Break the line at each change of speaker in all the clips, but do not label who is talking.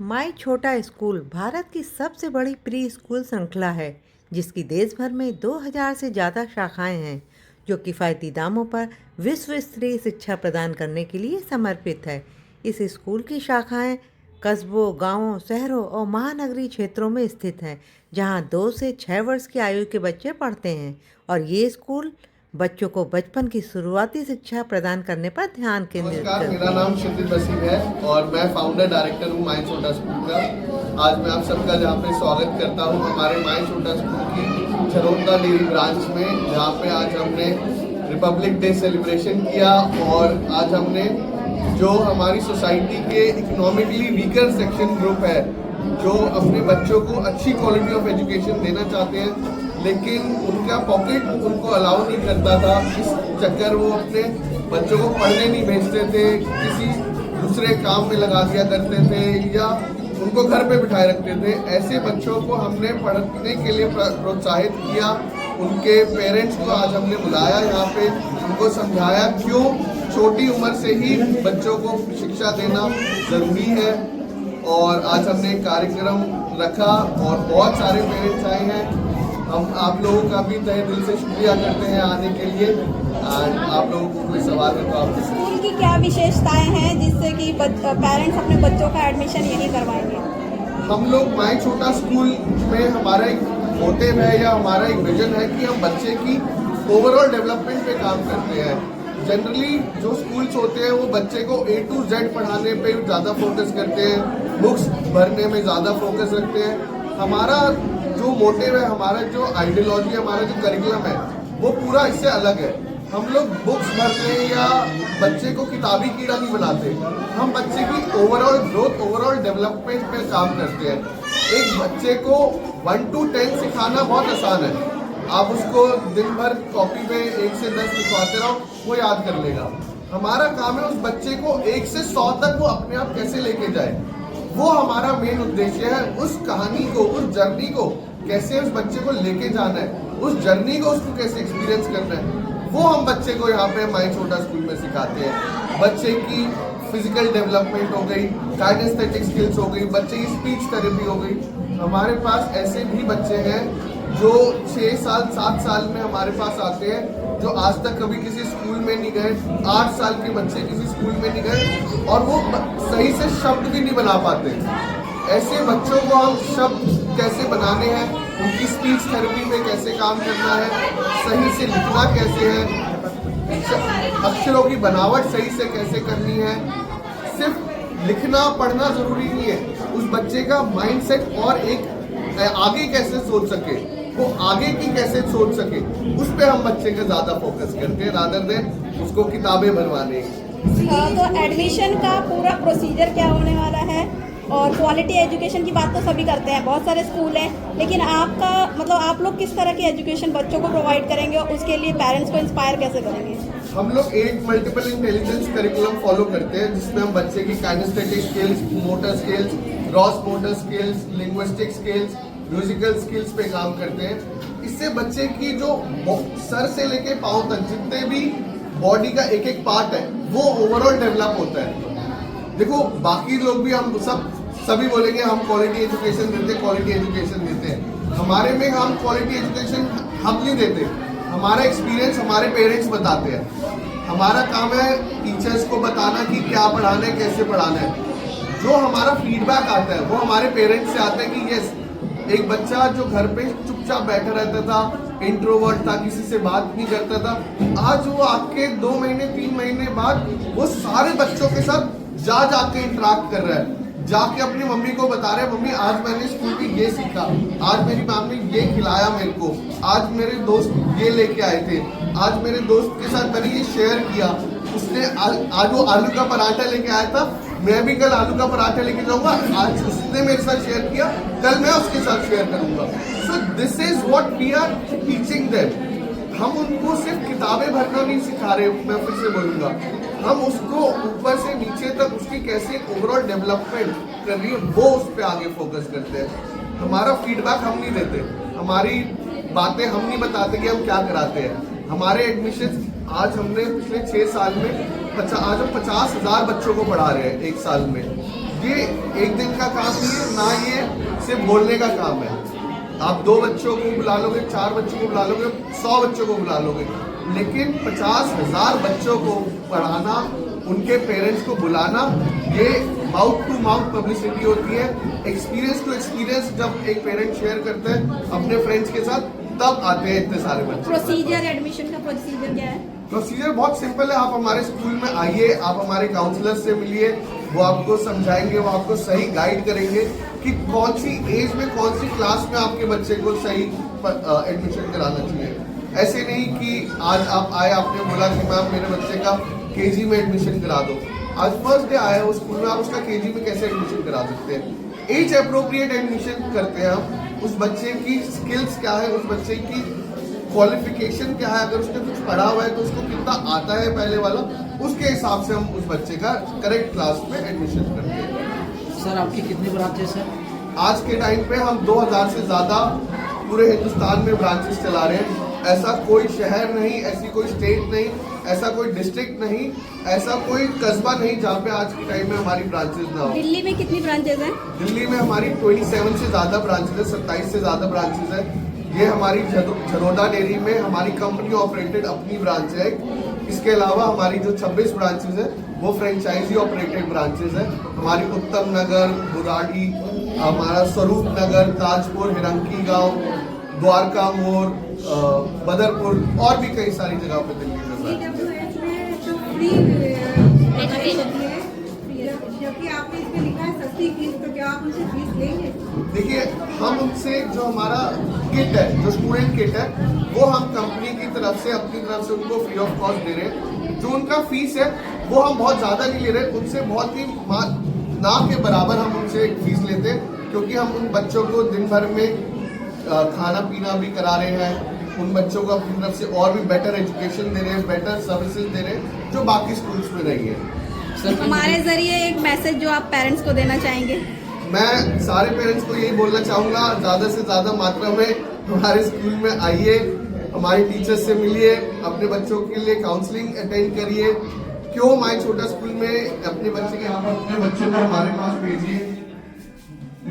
माई छोटा स्कूल भारत की सबसे बड़ी प्री स्कूल श्रृंखला है जिसकी देश भर में 2000 से ज़्यादा शाखाएं हैं जो किफ़ायती दामों पर विश्व स्तरीय शिक्षा प्रदान करने के लिए समर्पित है। इस स्कूल की शाखाएं कस्बों, गांवों, शहरों और महानगरीय क्षेत्रों में स्थित हैं जहां 2 से 6 वर्ष की आयु के बच्चे पढ़ते हैं और ये स्कूल बच्चों को बचपन की शुरुआती शिक्षा प्रदान करने पर ध्यान केंद्रित
नमस्कार,
करते
मेरा नाम शिद्दत वसीम है और मैं फाउंडर डायरेक्टर हूँ माई छोटा स्कूल का। आज मैं आप सबका जहाँ पे स्वागत करता हूँ हमारे माई छोटा स्कूल की झरोदा डेयरी ब्रांच में, जहाँ पे आज हमने रिपब्लिक डे सेलिब्रेशन किया और आज हमने जो हमारी सोसाइटी के इकोनॉमिकली वीकर सेक्शन ग्रुप है जो अपने बच्चों को अच्छी क्वालिटी ऑफ एजुकेशन देना चाहते हैं लेकिन उनका पॉकेट उनको अलाउ नहीं करता था, इस चक्कर वो अपने बच्चों को पढ़ने नहीं भेजते थे, किसी दूसरे काम में लगा दिया करते थे या उनको घर पे बिठाए रखते थे। ऐसे बच्चों को हमने पढ़ने के लिए प्रोत्साहित किया। उनके पेरेंट्स को आज हमने बुलाया यहाँ पे, उनको समझाया क्यों छोटी उम्र से ही बच्चों को शिक्षा देना ज़रूरी है। और आज हमने एक कार्यक्रम रखा और बहुत सारे पेरेंट्स आए हैं। हम आप लोगों का भी तहे दिल से शुक्रिया करते हैं आने के लिए। आप लोगों को कोई सवाल है तो आप
स्कूल की क्या विशेषताएं हैं जिससे कि पेरेंट्स अपने बच्चों का एडमिशन यहीं करवाएंगे?
हम लोग माई छोटा स्कूल में हमारा एक मोटिव है या हमारा एक विजन है कि हम बच्चे की ओवरऑल डेवलपमेंट पे काम करते हैं। जनरली जो स्कूल्स होते हैं वो बच्चे को A to Z पढ़ाने पे ज़्यादा फोकस करते हैं, बुक्स भरने में ज़्यादा फोकस रखते हैं। हमारा जो मोटिव है, हमारा जो आइडियोलॉजी, हमारा जो करिकुलम है वो पूरा इससे अलग है। हम लोग बुक्स भरते या बच्चे को किताबी कीड़ा नहीं बनाते, हम बच्चे की ओवरऑल ग्रोथ, ओवरऑल डेवलपमेंट पे काम करते हैं। एक बच्चे को 1 to 10 सिखाना बहुत आसान है, आप उसको दिन भर कॉपी पे 1 से 10 लिखवाते रहो, वो याद कर लेगा। हमारा काम है उस बच्चे को 1 से 100 तक वो अपने आप कैसे लेके जाए, वो हमारा मेन उद्देश्य है। उस कहानी को, उस जर्नी को कैसे उस बच्चे को लेके जाना है, उस जर्नी को उसको कैसे एक्सपीरियंस करना है, वो हम बच्चे को यहाँ पे माई छोटा स्कूल में सिखाते हैं। बच्चे की फिजिकल डेवलपमेंट हो गई, काइनेस्थेटिक स्किल्स हो गई, बच्चे की स्पीच थेरेपी हो गई। हमारे पास ऐसे भी बच्चे हैं जो 6 साल 7 साल में हमारे पास आते हैं जो आज तक कभी किसी स्कूल में नहीं गए। 8 साल के बच्चे किसी स्कूल में नहीं गए और वो सही से शब्द भी नहीं बना पाते। ऐसे बच्चों को हम शब्द कैसे बनाने हैं, उनकी स्पीच थेरेपी में कैसे काम करना है, सही से लिखना कैसे है, अक्षरों की बनावट सही से कैसे करनी है। सिर्फ लिखना पढ़ना जरूरी नहीं है, उस बच्चे का माइंडसेट और एक आगे कैसे सोच सके, वो आगे की कैसे सोच सके, उस पे हम बच्चे का ज़्यादा फोकस करते हैं रादर देन उसको किताबें भरवाने।
तो एडमिशन का पूरा प्रोसीजर क्या होने वाला है? और क्वालिटी एजुकेशन की बात तो सभी करते हैं, बहुत सारे स्कूल हैं, लेकिन आपका मतलब आप लोग किस तरह की एजुकेशन बच्चों को प्रोवाइड करेंगे और उसके लिए पेरेंट्स को इंस्पायर कैसे करेंगे?
हम लोग एक मल्टीपल इंटेलिजेंस करिकुलम फॉलो करते हैं जिसमें हम बच्चे की kinesthetic skills, motor skills, gross motor skills, linguistic skills, musical skills पे काम करते हैं। इससे बच्चे की जो सर से लेके पाँव तक जितने भी बॉडी का एक एक पार्ट है वो ओवरऑल डेवलप होता है। देखो बाकी लोग भी हम सभी बोलेंगे हम क्वालिटी एजुकेशन देते, क्वालिटी एजुकेशन देते हैं। हमारे में हम क्वालिटी एजुकेशन हम नहीं देते, हमारा एक्सपीरियंस हमारे पेरेंट्स बताते हैं। हमारा काम है टीचर्स को बताना कि क्या पढ़ाना है, कैसे पढ़ाना है। जो हमारा फीडबैक आता है वो हमारे पेरेंट्स से आता है कि यस, एक बच्चा जो घर पे चुपचाप बैठा रहता था, इंट्रोवर्ट था, किसी से बात नहीं करता था, आज वो आपके 2 महीने 3 महीने बाद वो सारे बच्चों के साथ जाके इंटरेक्ट कर रहा है, जाके अपनी मम्मी को बता रहे हैं, मम्मी आज मैंने स्कूल में ये सीखा, आज मेरी मैम ने ये खिलाया मेरे को, आज मेरे दोस्त ये लेके आए थे, आज मेरे दोस्त के साथ मैंने ये शेयर किया, उसने आज वो आलू का पराठा लेके आया था, मैं भी कल आलू का पराठा लेके जाऊंगा, आज उसने मेरे साथ शेयर किया, कल मैं उसके साथ शेयर करूंगा। So this is what we are teaching them. हम उनको सिर्फ किताबें भरना नहीं सिखा रहे, मैं फिर से बोलूंगा, हम उसको ऊपर से नीचे तक उसकी कैसे ओवरऑल डेवलपमेंट कर रही है वो उस पर आगे फोकस करते हैं। हमारा फीडबैक हम नहीं देते, हमारी बातें हम नहीं बताते कि हम क्या कराते हैं। हमारे एडमिशन आज हमने पिछले 6 साल में आज हम 50,000 बच्चों को पढ़ा रहे हैं एक साल में। ये एक दिन का काम नहीं है, ना ये सिर्फ बोलने का काम है। आप 2 बच्चों को बुला लोगे, 4 बच्चों को बुला लोगे, 100 बच्चों को बुला लोगे, लेकिन 50,000 बच्चों को पढ़ाना, उनके पेरेंट्स को बुलाना, ये माउथ टू माउथ पब्लिसिटी होती है। एक्सपीरियंस टू एक्सपीरियंस जब एक पेरेंट शेयर करते हैं अपने फ्रेंड्स के साथ, तब आते हैं इतने सारे बच्चे।
प्रोसीजर, एडमिशन का प्रोसीजर क्या है?
प्रोसीजर बहुत सिंपल है। आप हमारे स्कूल में आइए, आप हमारे काउंसलर से मिलिए, वो आपको समझाएंगे, वो आपको सही गाइड करेंगे कि कौन सी एज में, कौन सी क्लास में आपके बच्चे को सही एडमिशन कराना चाहिए। ऐसे नहीं कि आज आप आए, आपने बोला कि मैम मेरे बच्चे का केजी में एडमिशन करा दो। आज फर्स्ट डे आया हो स्कूल में, आप उसका केजी में कैसे एडमिशन करा सकते हैं? एज अप्रोप्रिएट एडमिशन करते हैं हम। उस बच्चे की स्किल्स क्या है, उस बच्चे की क्वालिफिकेशन क्या है, अगर उसने कुछ पढ़ा हुआ है तो उसको कितना आता है पहले वाला, उसके हिसाब से हम उस बच्चे का करेक्ट क्लास में एडमिशन करते हैं।
सर आपकी कितनी ब्रांचेस है?
आज के टाइम पे हम 2000 से ज़्यादा पूरे हिंदुस्तान में ब्रांचेस चला रहे हैं। ऐसा कोई शहर नहीं, ऐसी कोई स्टेट नहीं, ऐसा कोई डिस्ट्रिक्ट नहीं, ऐसा कोई कस्बा नहीं जहाँ पे आज के टाइम में हमारी ब्रांचेस ना हो।
दिल्ली में कितनी ब्रांचेज हैं?
दिल्ली में हमारी 27 से ज़्यादा ब्रांचेस है, 27 से ज़्यादा ब्रांचेस है। ये हमारी झरोदा डेयरी में हमारी कंपनी ऑपरेटेड अपनी ब्रांच है। इसके अलावा हमारी जो 26 ब्रांचेस है वो फ्रेंचाइजी ऑपरेटेड ब्रांचेस है। हमारी उत्तम नगर, बुराड़ी, हमारा स्वरूप नगर, ताजपुर, हिरंकी गांव, द्वारका मोड़, बदरपुर और भी कई सारी जगह पे दिल्ली में
CWS में तो फ्री एजुकेशन है, जबकि आपने इसमें लिखा है सस्ती फीस, तो क्या आप उनसे फीस लेंगे?
देखिए, हम उनसे जो हमारा किट है, जो स्टूडेंट किट है, वो हम कंपनी की तरफ से, अपनी तरफ से उनको फ्री ऑफ कॉस्ट दे रहे हैं। जो उनका फीस है वो हम बहुत ज़्यादा नहीं ले रहे, उनसे बहुत ही ना के बराबर हम उनसे फीस लेते हैं, क्योंकि हम उन बच्चों को दिन भर में खाना पीना भी करा रहे हैं, उन बच्चों को अपनी तरफ से और भी बेटर एजुकेशन दे रहे हैं, बेटर सर्विसेज दे रहे हैं, जो बाकी स्कूल्स में नहीं है।
हमारे जरिए एक मैसेज जो आप पेरेंट्स को देना चाहेंगे?
मैं सारे पेरेंट्स को यही बोलना चाहूँगा, ज़्यादा से ज़्यादा मात्रा में हमारे स्कूल में आइए, हमारे टीचर्स से मिलिए, अपने बच्चों के लिए काउंसलिंग अटेंड करिए। क्यों माय छोटा स्कूल में अपने बच्चे के यहाँ पर अपने बच्चों को हमारे पास भेजिए,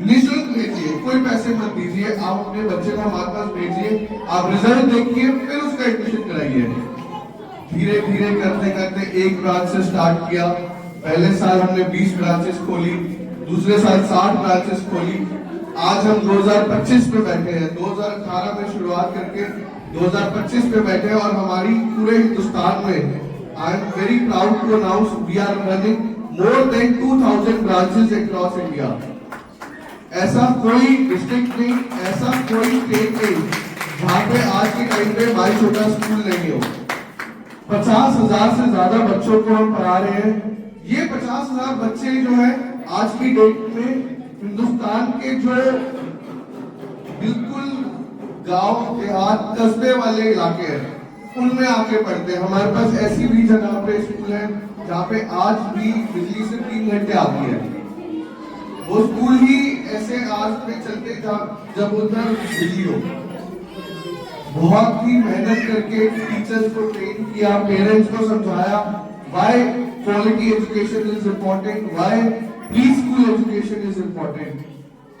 निःशुल्क भेजिए, कोई पैसे मत दीजिए, आप अपने बच्चे को हमारे पास भेजिए, आप रिजल्ट देखिए, फिर उसका एडमिशन कराइए। धीरे धीरे करते करते एक ब्रांच से स्टार्ट किया। पहले साल हमने 20 ब्रांचेस खोली, दूसरे साल 60 ब्रांचेस खोली। आज हम 2025 में बैठे हैं, 2018 में शुरुआत करके 2025 में बैठे हैं, और हमारी पूरे हिंदुस्तान में I am very proud to announce we are running more than 2000 branches across India. ऐसा कोई डिस्ट्रिक्ट नहीं, ऐसा कोई स्टेट नहीं जहाँ पे आज के टाइम पे माय छोटा स्कूल नहीं हो। 50,000 से ज्यादा बच्चों को हम पढ़ा रहे हैं। ये 50,000 बच्चे जो है आज की डेट में हिंदुस्तान के जो बिल्कुल गांव देहात कस्बे वाले इलाके हैं उनमें आके पढ़ते हैं। हमारे पास ऐसी भी जगह पे स्कूल है जहाँ पे आज भी बिजली से 3 घंटे आती है। वो स्कूल ही ऐसे आज पे चलते जब उधर बिजली हो। बहुत ही मेहनत करके टीचर्स को ट्रेन किया, पेरेंट्स को समझाया why quality education is important, why pre school education is important.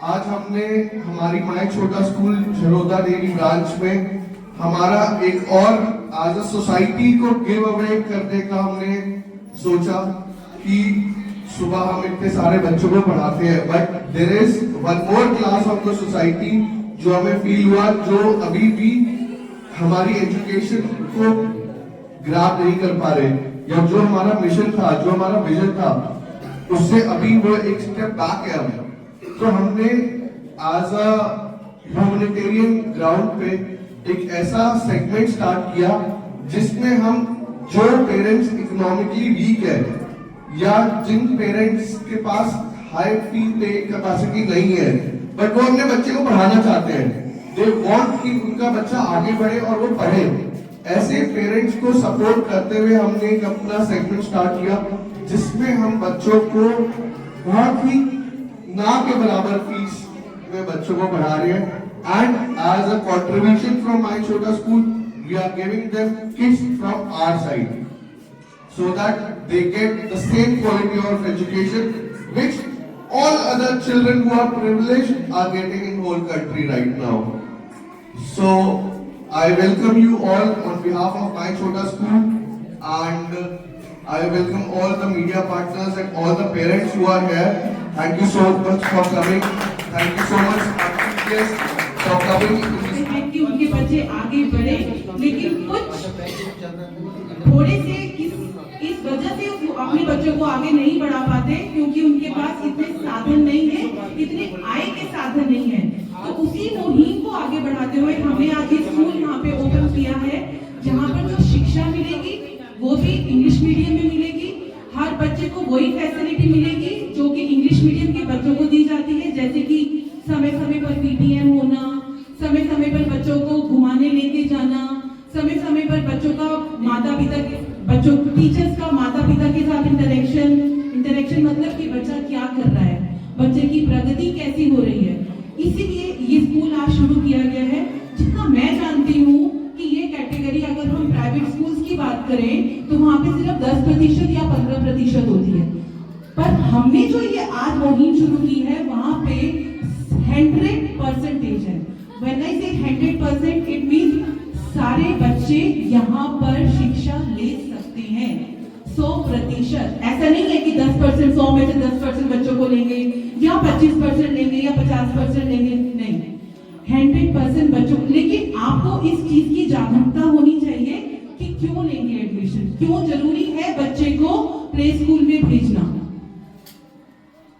आज हमने हमारी माय छोटा स्कूल झरोदा डेयरी ब्रांच में हमारा एक और आज सोसाइटी को गिव अवे करने का हमने सोचा कि सुबह हम इतने सारे बच्चों को पढ़ाते हैं, but there is one more class of the society जो हमें फील हुआ, जो अभी भी हमारी एजुकेशन को ग्राफ नहीं कर पा रहे, या जो हमारा मिशन था, जो हमारा विजन था, उससे अभी वो एक स्टेप बैक है। हम तो हमने एज अ ह्यूमैनिटेरियन ग्राउंड पे एक ऐसा सेगमेंट स्टार्ट किया जिसमें हम जो पेरेंट्स इकोनॉमिकली वीक है या जिन पेरेंट्स के पास हाई फी पे कैपेसिटी नहीं है, बट वो अपने बच्चे को पढ़ाना चाहते हैं, दे वांट कि उनका बच्चा आगे बढ़े और वो पढ़े, ऐसे पेरेंट्स को सपोर्ट करते हुए हमने एक अपना सेगमेंट स्टार्ट किया जिसमें हम बच्चों को बहुत ही ना के बराबर फीस में बच्चों को पढ़ा रहे हैं। And as a contribution from my छोटा school we are giving them kits from our side so that they get the same quality of education which all other children who are privileged are getting in whole country right now. So I welcome you all on behalf of My Chota School, and I welcome all the media partners and all the parents who are here. Thank you so much for coming. Thank you so much for coming.
है कि उनके बच्चे आगे बढ़े, लेकिन कुछ थोड़े से इस वजह से वो अपने बच्चों को आगे नहीं बढ़ा पाते क्योंकि उनके पास इतने साधन नहीं है, इतने आय के साधन नहीं है। तो उसी मुहिम को आगे बढ़ाते हुए हमने आज ये स्कूल यहाँ पे ओपन किया है, जहाँ पर जो शिक्षा मिलेगी वो भी इंग्लिश मीडियम में मिलेगी। हर बच्चे को वही फैसिलिटी मिलेगी जो कि इंग्लिश मीडियम के बच्चों को दी जाती है, जैसे कि समय समय पर पीटीएम होना, समय समय पर बच्चों को घुमाने लेके जाना, समय समय पर बच्चों का बच्चों टीचर्स का माता पिता के साथ इंटरेक्शन मतलब कि बच्चा क्या कर रहा है, बच्चे की प्रगति कैसी हो रही है। इसीलिए ये स्कूल आज शुरू किया गया है। जितना मैं जानती हूँ कि ये कैटेगरी अगर हम प्राइवेट स्कूल्स की बात करें तो वहाँ पे सिर्फ 10% या 15% होती है, पर हमने जो ये आज मुहिम शुरू की है वहाँ पे 100% है। When I say 100%, it means सारे बच्चे यहाँ पर शिक्षा ले सकते हैं 100%। ऐसा नहीं है कि 10%, 100 में से 10% बच्चों को लेंगे या 25% लेंगे या 50% लेंगे, नहीं, 100% बच्चों। लेकिन आपको इस चीज की जागरूकता होनी चाहिए कि क्यों लेंगे एडमिशन, क्यों जरूरी है बच्चे को प्ले स्कूल में भेजना।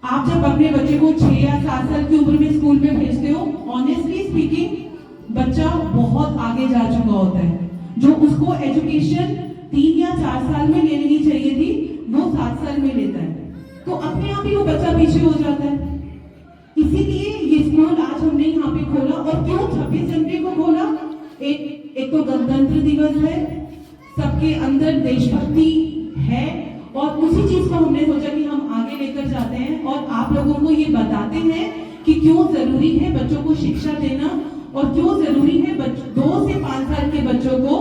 आप जब अपने बच्चे को 6 या 7 साल की उम्र में स्कूल में भेजते हो, ऑनेस्टली स्पीकिंग बच्चा बहुत आगे जा चुका होता है। जो उसको एजुकेशन 3 या 4 साल में ले लेनी चाहिए थी वो 7 साल में लेता है, तो अपने आप ही वो बच्चा पीछे हो जाता है। इसीलिए ये स्कूल आज हमने यहाँ पे खोला। और क्यों 26 जनवरी को खोला? एक तो गणतंत्र दिवस है, सबके अंदर देशभक्ति है, और उसी चीज को हमने सोचा कि हम आगे लेकर जाते हैं और आप लोगों को ये बताते हैं कि क्यों जरूरी है बच्चों को शिक्षा देना और क्यों जरूरी है 2 से 5 साल के बच्चों को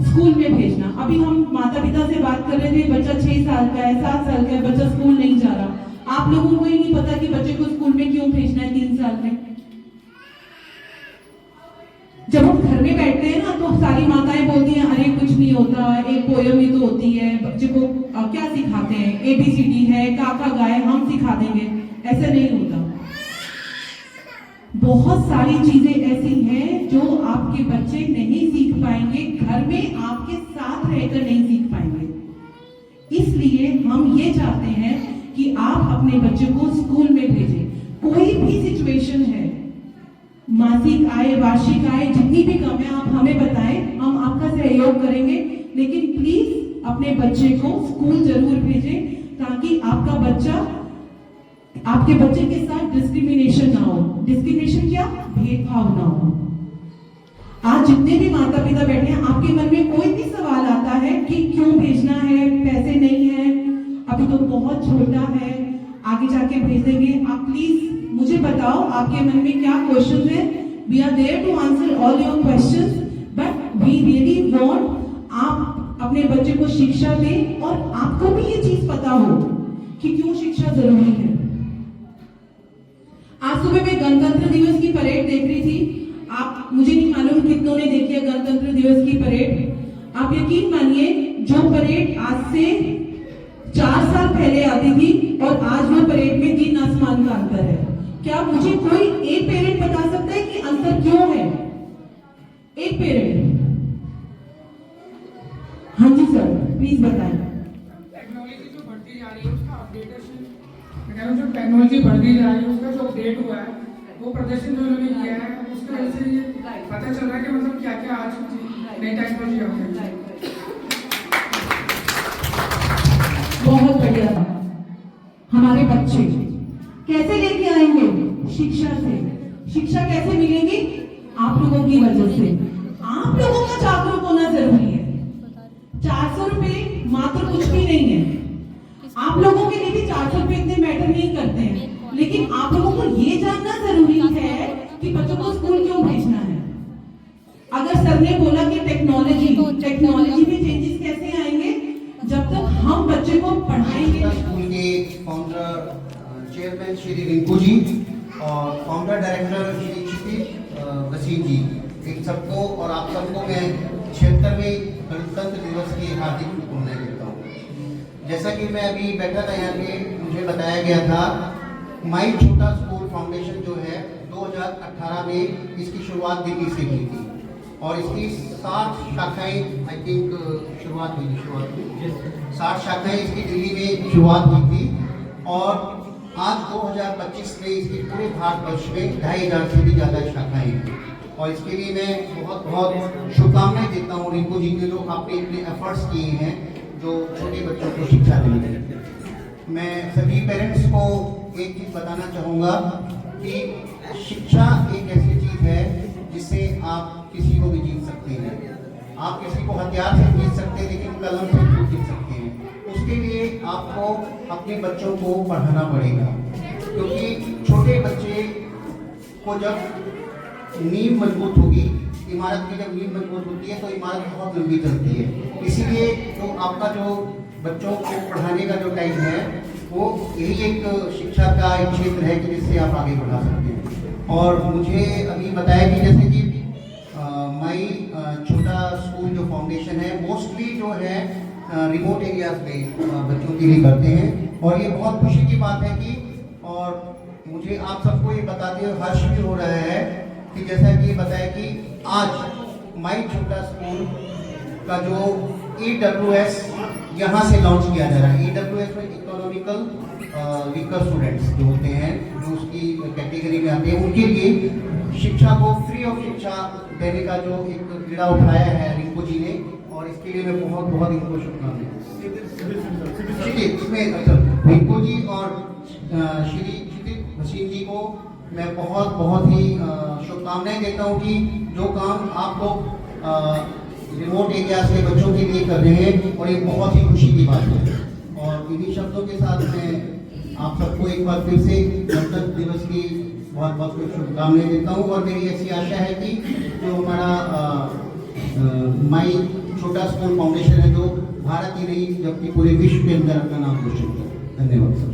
स्कूल में भेजना। अभी हम माता पिता से बात कर रहे थे, बच्चा 6 साल का है, 7 साल का है, बच्चा स्कूल नहीं जा रहा। आप लोगों को ही नहीं पता कि बच्चे को स्कूल में क्यों भेजना है 3 साल में। जब हम घर में बैठते हैं ना तो सारी माताएं बोलती हैं अरे कुछ नहीं होता, एक पोयम ही तो होती है, बच्चे को क्या सिखाते हैं, ABCD है, काका गाय, हम सिखा देंगे। ऐसा नहीं होता। बहुत सारी चीजें ऐसी हैं जो आपके बच्चे नहीं सीख पाएंगे, घर में आपके साथ रहकर नहीं सीख पाएंगे। इसलिए हम ये चाहते हैं कि आप अपने बच्चे को स्कूल में भेजें। कोई भी सिचुएशन है, मासिक आय, वार्षिक आय जितनी भी कम है, आप हमें बताएं, हम आपका सहयोग करेंगे। लेकिन प्लीज अपने बच्चे को स्कूल जरूर भेजें ताकि आपके बच्चे के साथ डिस्क्रिमिनेशन ना हो। डिस्क्रिमिनेशन क्या? भेदभाव ना हो। आज जितने भी माता पिता बैठे हैं, आपके मन में कोई भी सवाल आता है कि क्यों भेजना है, पैसे नहीं है, अभी तो बहुत छोटा है, आगे जाके भेज देंगे, आप प्लीज मुझे बताओ आपके मन में क्या क्वेश्चन है। We are there to answer all your questions, but we really want आप अपने बच्चे को शिक्षा दें और आपको भी ये चीज पता हो कि क्यों शिक्षा जरूरी है। आज सुबह मैं गणतंत्र दिवस की परेड देख रही थी। आप, मुझे नहीं मालूम कितनों ने देखी है गणतंत्र दिवस की परेड। आप यकीन मानिए, जो परेड आज से 4 साल पहले आती थी और आज वो परेड में 3 आसमान का अंतर है। क्या मुझे कोई एक पेरेंट बता सकता है कि अंतर क्यों है? एक पेरेंट? हाँ जी सर, प्लीज बताएं।
टेक्नोलॉजी जो बढ़ती जा रही है उसका अपडेटेशन, जो टेक्नोलॉजी बढ़ती जा रही है उसका जो अपडेट हुआ है, वो प्रदर्शन जो उन्होंने किया है, उसकी वजह से ये पता चल रहा है कि मतलब क्या क्या आज नई टेक्नोलॉजी आ गई है।
बहुत बढ़िया। हमारे बच्चे कैसे लेके आएंगे? शिक्षा से। शिक्षा कैसे मिलेगी? आप लोगों की वजह से। आप लोगों का जागरूक होना जरूरी है। 400 रुपए मात्र कुछ भी नहीं है। आप लोगों के लिए भी 400 रुपए इतने मैटर नहीं करते हैं, लेकिन आप लोगों को ये जानना जरूरी है कि बच्चों को स्कूल क्यों भेजना है। अगर सर ने बोला कि टेक्नोलॉजी में चेंजेस कैसे आएंगे, जब तक हम बच्चे को पढ़ाएंगे।
स्कूल के फाउंडर चेयरमैन श्री रिंकू जी और फाउंडर डायरेक्टर श्री क्षितिज वसीम जी, इन सबको और आप सबको मैं 76वें गणतंत्र दिवस की हार्दिक शुभकामनाएं देता हूँ। जैसा कि मैं अभी बैठा था यहाँ पे, मुझे बताया गया था माई छोटा स्कूल फाउंडेशन जो है 2018 में इसकी शुरुआत दिल्ली से की थी और इसकी 60 शाखाएं आई थिंक शुरुआत हुई 60 शाखाएं इसकी दिल्ली में शुरुआत हुई थी और आज 2025 में इसकी पूरे भारतवर्ष में 2500 से भी ज़्यादा शाखाएं हैं और इसके लिए मैं बहुत बहुत शुभकामनाएं देता हूँ रिंकू जी के, जो आपने इतने एफर्ट्स किए हैं जो छोटे बच्चों को शिक्षा देने के। मैं सभी पेरेंट्स को एक चीज़ बताना चाहूँगा कि शिक्षा एक ऐसी चीज़ है जिससे आप किसी को भी जीत सकते हैं। आप किसी को हथियार से जीत सकते हैं लेकिन कलम से नहीं जीत सकते हैं। उसके लिए आपको अपने बच्चों को पढ़ाना पड़ेगा, क्योंकि छोटे बच्चे को जब नींव मजबूत होगी, इमारत की जब नींव मजबूत होती है तो इमारत बहुत लंबी चलती है। इसीलिए जो आपका जो बच्चों को पढ़ाने का जो टाइम है वो यही एक शिक्षा का एक क्षेत्र है कि जिससे आप आगे बढ़ा सकते हैं। और मुझे अभी बताया कि जैसे कि माई छोटा स्कूल जो फाउंडेशन है मोस्टली जो है रिमोट एरियाज में बच्चों के लिए करते हैं और ये बहुत खुशी की बात है कि, और मुझे आप सबको ये बताते हुए हर्ष भी हो रहा है कि जैसा कि बताया कि आज माई छोटा स्कूल का जो EWS यहाँ से लॉन्च किया जा रहा है। EWS में इकोनॉमिकल वीकर स्टूडेंट्स जो होते हैं, जो उसकी कैटेगरी में आते हैं, उनके लिए शिक्षा को फ्री ऑफ शिक्षा देने का जो एक बीड़ा उठाया है रिंकू जी ने, और इसके लिए मैं बहुत बहुत इनको शुभकामनाएं। इसमें रिंकू जी और श्री क्षितिज वसीम जी को मैं बहुत बहुत ही शुभकामनाएं देता हूँ कि जो काम आप लोग रिमोट एरिया से बच्चों के लिए कर रहे हैं और ये बहुत ही खुशी की बात है। और इन्हीं शब्दों के साथ मैं आप सबको एक बार फिर से गणतंत्र दिवस की बहुत बहुत शुभकामनाएं देता हूँ और मेरी ऐसी आशा है कि जो हमारा माई छोटा स्कूल फाउंडेशन है जो भारत ही नहीं जबकि पूरे विश्व के अंदर अपना नाम रोशन करे। धन्यवाद।